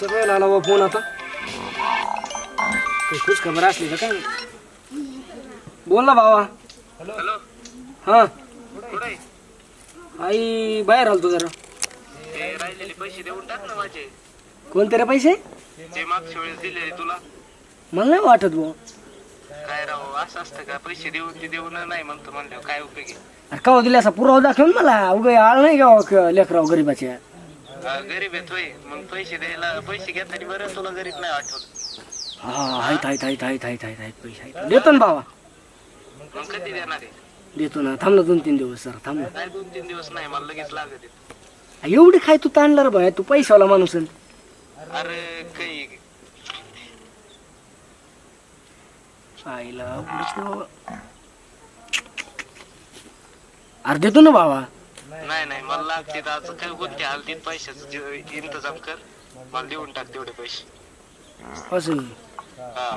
वेळ आला बा फोन आता काही खुश खबर असली का काय बोल ना भावा. हॅलो. हा कुठे आई बाहेर आलतो जरा. ते राहिलेले पैसे देऊन टाक ना माझे. कोणते रे पैसे? जे मागच्या वेळेस दिलेले तुला. मला नाही वाटत भाऊ. काय राव असं असतं का? पैसे देऊन ते देऊन नाही म्हणतो म्हणल्यावर काय उपयोगी. अरे का दिले असा पुरावा दाखवून मला उगा आळ नाही गाव लेकराव गरीबाच्या. गरीब आहे तोय मग पैसे द्यायला पैसे घेताना बरं तुला गरीब नाही आठवत. हा आहेत पैसे आहेत देतो ना भावा. मग कधी देणार आहे? देतो ना थांब ना 2-3 दिवस जरा थांब ना. नाही 2-3 दिवस नाही मला लगेच लागत आहे. एवढी काय तू ताणला रे भाई तू पैशावाला माणूस आहे. अरे काही आईला अरे देतो ना भावा. नाही मला लागते आज काय कोणत्या हालतीत पैशाचं इंतजाम कर. मला देऊन टाक तेवढे पैसे. असं हा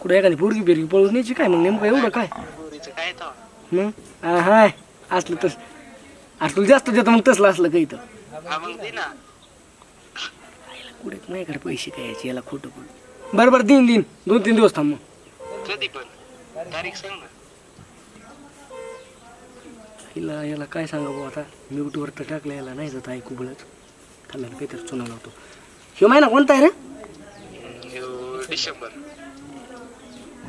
कुठे एखादी पोरगी बिरगी पळून न्यायची काय मग नेमकं एवढं काय पोरीचं काय तर मग हाय असलं तस अरे तुला जास्त देतो मग तसलं असलं काही तर. हा मग दे ना. कुठे माझ्याकडे पैसे काय याचे याला खोटं पण बरं दिन 2-3 दिवस थांब मग. कधी पण तारीख सांग ना. याला काय सांगा भाऊ आता म्यूटवर तर टाकलं याला नाही जात ऐकू बळच थांबायला काहीतरी चुना लावतो. ह्यो महिना कोणता आहे रे?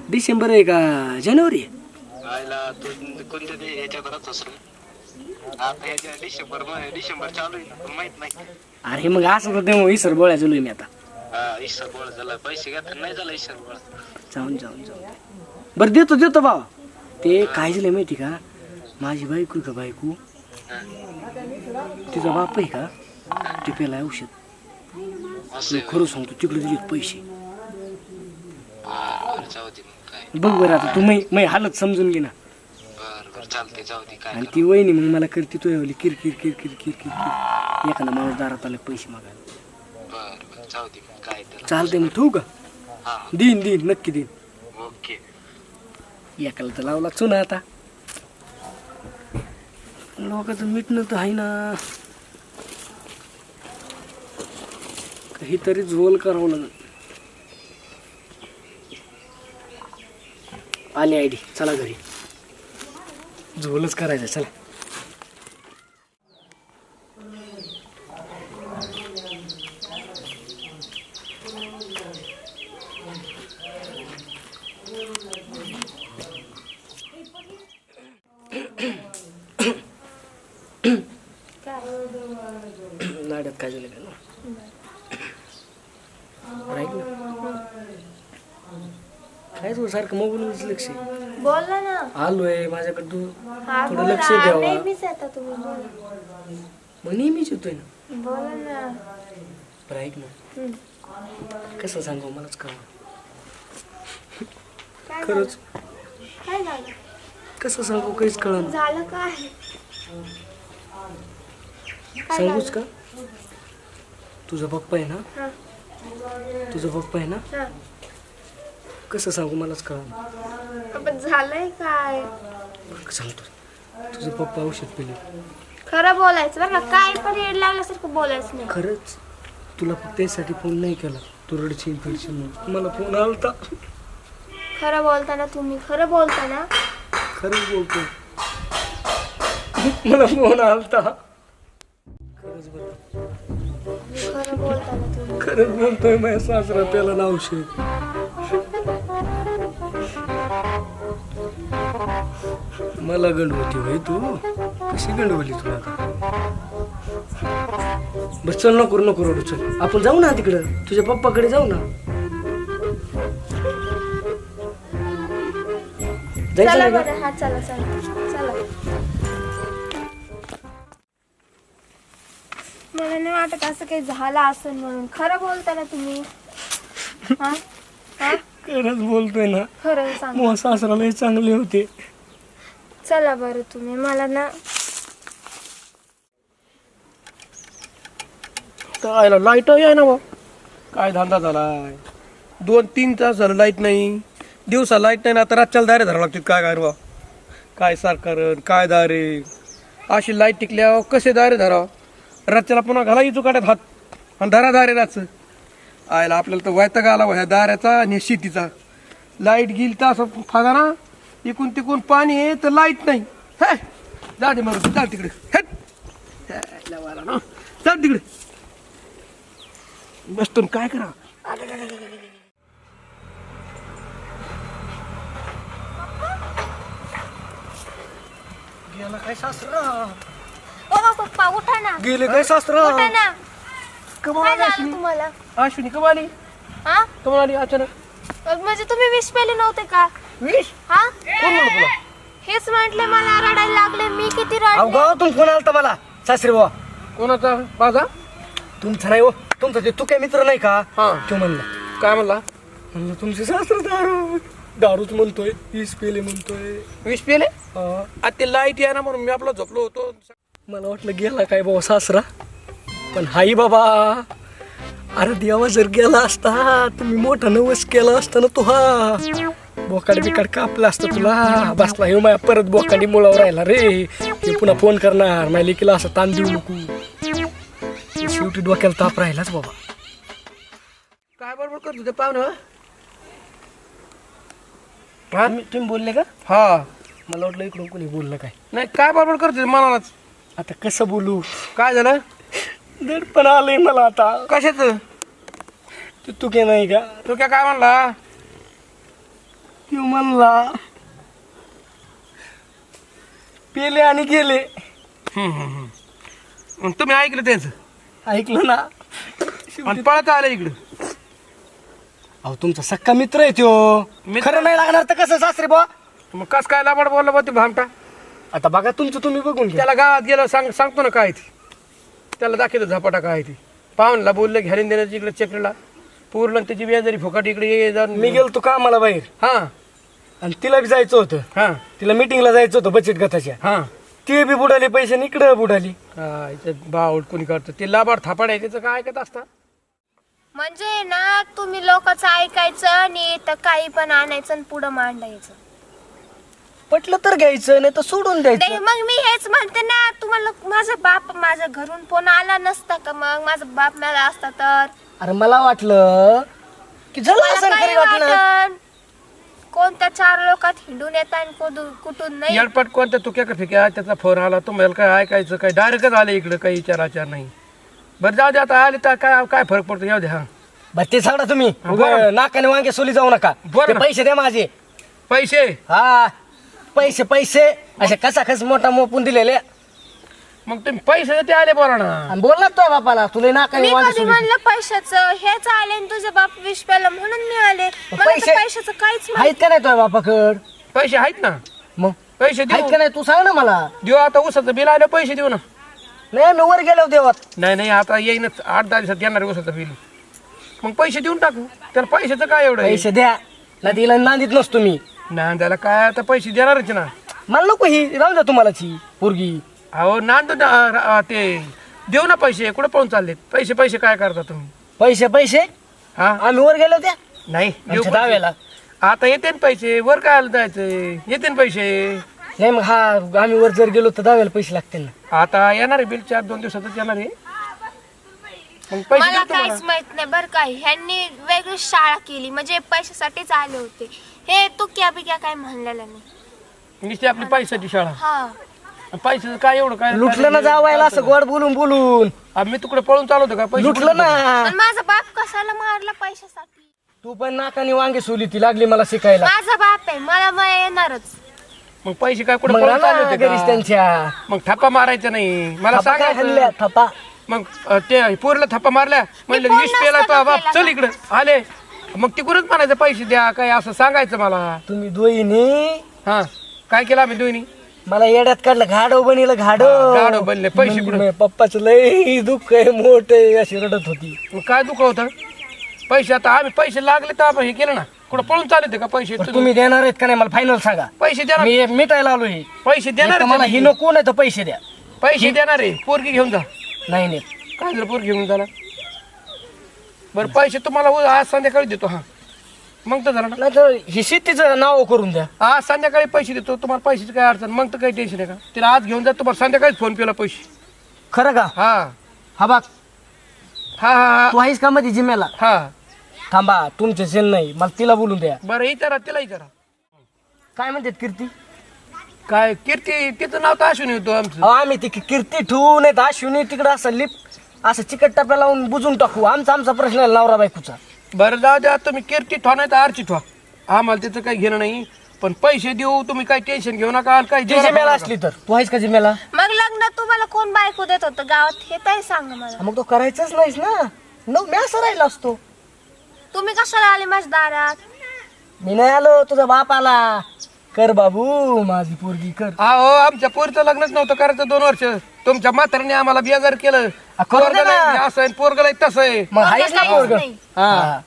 डिसेंबर आहे का जानेवारी आहे? आयला तू कोणत्या ते ह्याच्यात राहतोस रे? आता ह्याच्या डिसेंबर चालू आहे ना माहित नाही. अरे मग असं तर तेव्हा इसर बोळ्या चालू मी आता. हा ईश्वर बोळ झाला पैसे घेता नाही झाला ईश्वर बोळ. जाऊन बरं देतो भावा. ते काय झालं माहिती का माझी बायको का बायको तिचा बाप आहे का ते पेला औषध. असं खरं सांगतो तिकडे दिले पैसे. जाऊ दे मग काय. बघ बरं आता तू मै हालत समजून घे ना. बर जाऊ दे काय. आणि ती वहिनी मग मला करते तो किर एखादा माणूस दारात आला पैसे मागायला. बर जाऊ दे मग काय तर. चालते मग ठेवू का? हा देईन नक्की देईन. ओके. एकाला तर लावला चुना आता लोकांचं मिटणं तर आहे ना काहीतरी झोल करावं लागेल. आली आयडी चला घरी झोलच करायचं चला. लाड्यात काय झालं काय काय तू सारखं मोबाईल लक्ष बोल ना. आलोय माझ्याकडे तू हा थोडं बोला. लक्ष द्यावा. नेहमीच येता तुम्ही. बोला. मग नेहमीच येतोय ना. बोला ना. बरं ऐक ना कसं सांगू मलाच का काय खरंच झालं? काय झालं? कसं सांगू काहीच कळलं. झालं काय? काय सांगूच झालं? का तुझा पप्पा आहे ना हा, तुझा पप्पा आहे ना हा. कसं सांगू मलाच कळलं. पण झालंय काय? सांगतो तुझा पप्पा औषध पिले. खरं बोलायचं बरं का. काय पण येड लागल्यासारखं बोलायचं नाही. खरंच तुला फक्त त्यासाठी फोन नाही केला तू रडशील फिरशील म्हणून. मला फोन आलता. खरं बोलताना तुम्ही खरं बोलताना. खरंच बोलतो मला फोन आलता. खरंच बरं खरं बोलताना तुम्ही. खरंच बोलतोय माझ्या सासरा त्याला ना औषध. मला गंडवती भाई तू कशी गंडवली तुला आता. बस चल नको रडू चल आपण जाऊ ना तिकडं तुझ्या पप्पाकडे जाऊ ना. जायचं चला नाही का? बरं. हा चला चला. मला नाही वाटत असं काही झालं असेल म्हणून. खरं बोलताना तुम्ही. हा हा खरंच बोलतोय ना. खरं सांग. मग सासराला चांगले होते. चला बरं तुम्ही. मला ना काय लाईट आहे ना बा. काय धंदा झालाय. 2-3 तास झालं लाईट नाही. दिवसा लाईट नाही ना आता रातच्याला दारे धरावं लागतील. काय बा काय सरकार काय दारे अशी लाईट टिकल्यावर कसे दारे धरावं. रातच्याला पुन्हा घाला इचू काढत हात आणि धरा दारे रातचं आयला आपल्याला तर वैताग आला ह्या दाऱ्याचा आणि शेतीचा. लाईट गेली तर असं फागा ना, इकून तिकून पाणी आहे तर लाईट नाही. हे जा दे मग, जा तिकडे. जा तिकडे बसतो काय करा. गेला काय सासरा, ओ पप्पा उठा ना, गेले काय सासरा. उठा ना. कमाल काय आली झालं अश्विनी. तुम्हाला? अश्विनी कमाल आली, हा कमाल आली अचानक. म्हणजे तुम्ही विष पेले नव्हते का? विश हा कोण म्हणलं तुला? हेच म्हटले, मला रडायला लागले. मी किती अहो रडले. गावातून फोन आलता मला सासरे बाबा. कोणाचा? माझा? तुमचा नाही हो, तुमचा ते तू काय मित्र नाही का हा. तो म्हणला. काय म्हणला? म्हणलं तुमचे सासरा दारूच म्हणतोय, वीस पेले म्हणतोय. विष पेले? हा. आता ते लाईट आहे ना म्हणून मी आपला झोपलो होतो. मला वाटलं गेला काय बाबा सासरा, पण हाई बाबा. अरे देवा, जर गेला असता तुम्ही मोठा नवस केला असता ना तू. हा बोकाड बिकाड कापला असतं तुला. बसला हे माझ्या परत बोकांडी मुळावर राहिला रे. हे पुन्हा फोन करणार माझ्या लेकीला, असं ताण देऊ नको. शेवटी डोक्याला ताप राहिलाच बाबा. काय बरोबर करतो ते पाहुणं? तुम्ही बोलले का? हा मला वाटलं इकडून कोणी बोललं काय. नाही, काय बरोबर करतो मनालाच. आता कसं बोलू, काय झालं? दडपण आलंय मला आता. कशाच? तू काय नाही का? तू काय म्हणला? तू म्हणला पेले आणि गेले. मग तुम्ही ऐकलं त्याच ऐकलं ना. आणि पळत आलं इकडं. अहो तुमचा सक्का मित्र आहे त्यो. मित्र? खरं नाही लागणार तर कसं सासरे बा. मग कस काय लाबाड बोलला बा ते भामटा? आता बघा तुमचं तुम्ही बघून घ्या. त्याला गावात गेलं सांगतो ना काय ती. त्याला दाखवतो झपाटा काय ती. पाहुणला बोललं घ्यायला देण्याची इकडे चक्रीला पूर्ण त्याची व्याजारी फुकट इकडे ये जा. मी गेलो तू कामाला बाहेर, हा आणि तिला बी जायचं होतं. हा तिला मीटिंगला जायचं होतं बचत गटाच्या. हा ती बी बुडाली पैसे, इकडे बुडाली. काय बावड कोणी करतं ते लाबाड थापाड आहे त्याचं काय ऐकत असता. म्हणजे ना तुम्ही लोकांचं ऐकायचं आणि तर काही पण आणायचं आणि पुढं मांडायचं. पटलं तर घ्यायचं, नाही तर सोडून नाही, द्यायचं. मग मी हेच म्हणते ना तुम्हाला. माझा बाप माझ्या घरून फोन आला नसता का? मग माझा बाप मेला असता तर अरे मला वाटलं की झालं मला असं, काही खरी वाटलं. वाटण. कोणत्या 4 लोकात हिंडून येत आणि कुठून नाही. येडपट कोणत्या तुक्या का फिक्या त्याचा फोन आला तुम्हाला काय ऐकायचं काय डायरेक्टच आले इकडं काही विचाराचार नाही. बरं जाऊ दे, आता आले तर काय काय फरक पडतो. येऊ दे. हा बरं ते सांगा तुम्ही. बरं. उगाच नाकाने वांगे सोली जाऊ नका. बरं ते ना. पैसे द्या माझे. पैसे हा पैसे पैसे असे कसा खस मोठा मोपून दिलेले. मग तुम्ही पैसे ते आले बोला ना. आणि बोलला तो बापाला तुला नाकाने मी वांगे कधी सोली. म्हणलं पैशाचं? हेच आले आणि तुझे बाप विष प्याला म्हणून मी आले. मला तर पैसे- पैशाचं काहीच आहेत का नाही तो बापाकड? पैसे आहेत ना. मग पैसे आहेत देऊ का नाही तू सांग ना मला. देऊ आता उसाचं बिल आलं पैसे देऊ ना. नाही मी वर गेलो देवात. नाही आता येईनच 8-10 दिवसात येणार उसाचं बिल. मग पैसे देऊन टाकू. त्याला पैशाचं काय एवढं आहे? पैसे द्या. नदीला नांदीत नसतो मी. ना त्याला काय आता पैसे देणारच ना. मला नको ही राहून द्या तुम्हाला ची पोरगी. अहो नांद ते देऊ ना पैसे. कुठं पाहून चाललेत पैसे? पैसे काय करता तुम्ही? पैसे पैसे हा आम्ही वर गेलो त्या नाही देऊ आमच्या पैसे. दाव्याला. आता येते ना पैसे. वर काय जायचंय? येते ना पैसे. नाही मग हा आम्ही वर जर गेलो तर दाव्याला पैसे लागतील ना. आता येणार आहे बिल 4-2 दिवसातच येणार आहे. मग पैसे मला देऊ तुम्हाला. काहीच माहित नाही बरं काय. ह्यांनी वेगळी शाळा केली म्हणजे पैशासाठीच आले होते. हे तू क्या बिक्या काय म्हणलेलं नाही. नुसती आपली पैशाची शाळा. हा पैशाचं काय एवढं काय लुटलं ना जावायला असं गोड बोलून बोलून. आम्ही तिकडे पळून चालवतो का पैसे? लुटलं ना. पण माझा बाप कशाला मारला पैशासाठी? तू पण नाकाने वांगे सोली ती लागली मला शिकायला. माझा बाप आहे, मला येणारच. मग पैसे काय कुठे मग पळून चालले राहणार होते घरीच का? त्यांच्या. मग थप्पा मारायचा नाही मला थप्पा काय हाणल्या, सांगायचं. थप्पा. मग ते पोरला थप्पा मारल्या म्हणलं फोन विष पेला नसता तो बाप केला चल का? इकडं आले. मग तिकडूनच म्हणायचं पैसे द्या काय असं सांगायचं मला. तुम्ही दोईनी हा काय केलं आम्ही दोन्ही? मला येड्यात काढलं. घाडो बनिलं घाडो. हा, गाढव बनले. पैसे कुठं? पप्पाचं लय दुःख आहे मोठ अशी रडत होती. मग काय दुःख होतं? पैसे आता आम्ही पैसे लागले तर आपण हे केलं ना. कुठं पळून चालले का पैसे? पण तुम्ही देणार आहेत का नाही मला फायनल सांगा. पैसे देणार. मी मिटायला आलोय. पैसे देणार मला आहे. ही नको नाही तर पैसे द्या. पैसे देणार आहे. पोरगी घेऊन जा. नाही नाही काय झालं पोरगी घेऊन झाला? बरं पैसे तुम्हाला आज संध्याकाळी देतो. हा मग तर झालं ना. नाही तर ही शेतीचं नाव करून द्या. आज संध्याकाळी पैसे देतो तुम्हाला. पैशाची काय अडचण मग तर काही टेन्शन आहे का? तिला आज घेऊन जा तुम्हाला संध्याकाळीच फोन पेला पैसे. खरं का? हा हा बघ हा हा तू आहेस का मध्ये जिम्याला? हा थांबा तुमचे सेल नाही, मला तिला बोलून द्या. बरं विचारा तिला विचारा. काय म्हणतात कीर्ती? काय कीर्ती तिचं नाव तर असून येतो आमचं. अहो आम्ही ती कीर्ती ठेवू नाही तर अश्विनी तिकडं असं असं चिकट टप्प्या लावून बुजून टाकू. आमचा प्रश्न आहे नवरा बायकोचा. बरं जाऊ द्या, तुम्ही कीर्ती ठेवा नाही तर आरची ठेवा, आम्हाला तिचं काही घेणं नाही. पण पैसे देऊ, तुम्ही काही टेन्शन घेऊ नका. काही ती जिम्याला असली तर तू आहेस का जिम्याला? मग लग्नात तुम्हाला कोण बायको देत होतं गावात हे तरी सांग मला. मग तो करायचाच नाहीस ना. मी असं राहिला असतो. तुम्ही कशाला आले माझ्या दारात? मी नाही आलो, तुझा बाप आला. कर बाबू माझी पोरगी कर. हो आमच्या पोरीचं लग्नच नव्हतं करायचं 2 वर्ष. तुमच्या म्हाताऱ्याने आम्हाला बेजार केलं. करू दे ना. पोरगं असं आहे, पोरगं तसं आहे. मग आहेस ना काहीच पोरग? नाही. हा.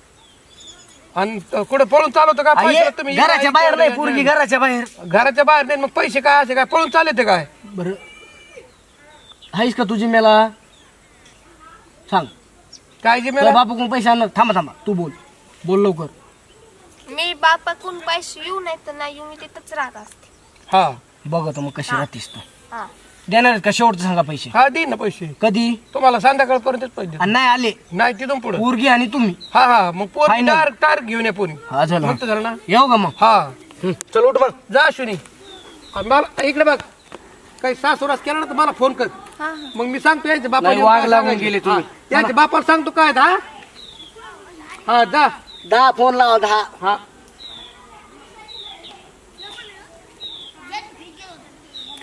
आणि कुठे पळून चालवतो का पैसे तुम्ही? घराच्या बाहेर नाही पोरगी, घराच्या बाहेर. घराच्या बाहेर नाही, मग पैसे काय असे काय पळून चालते काय? बरं आहेस का तुझी मेला? सांग. काय जे तुझ्या बापूकडून पैसे आणणार? थांबा तू बोल लवकर. मी बापाकडून पैसे येऊ नाही तर नाही येऊ, मी तिथंच राहत असते. हा बघ मग कशी राहतीस तू. हा. देणार आहेत का शेवटचं सांगा पैसे? हा देईन ना पैसे, कधी? तुम्हाला संध्याकाळपर्यंत पैसे आणि नाही आले नाही तिथून पुढे. पोरगी आणि तुम्ही? हा हा मग पोरी Final. तार घेऊन या पोरी. हा झालं. मग तर झालं ना. येऊ का मग? हा चल उठ मग. जा शुनी. मला इकडे बघ, काही सासूरास केला ना तर मला फोन कर. हा हा. मग मी सांगतो याच्या नाही, बापाला वाघ काय लागून सांगायचं. गेले तुम्ही. हा, याच्या बापाला सांगतो काय. हा हा जा. 10 फोन लावा 10. हा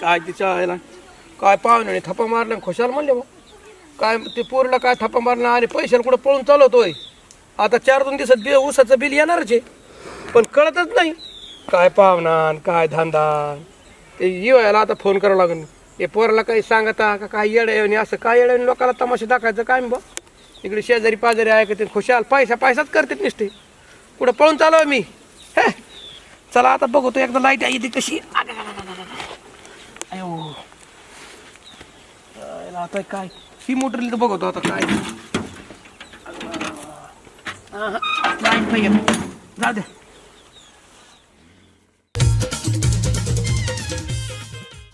काय तिच्या आईला काय पाहुणे थप्पा मारल्या खुशाल म्हणले मग काय ते पोरीला काय थप्पा मारला आणि पैशाला कुठं पळून चालवतोय. आता 4-2 दिवसात ऊसाचं बिल येणारच आहे, पण कळतच नाही काय पाहुणा काय धंदा. ते येवायला आता फोन करावं लागेल. हे पोराला काही सांगता का काय येड्या असं काय येड्या लोकांना तमाशा दाखवायचं काय बा. इकडे शेजारी पाजारी ऐकते खुशाल पैसाच करते नुसते. कुठं पळून चालू मी. हे चला आता बघतो एकदा लाईट आहे ती कशी. अयो आता काय ही मोटर तर बघतो आता काय. लाईट नाही येत. जाऊ दे.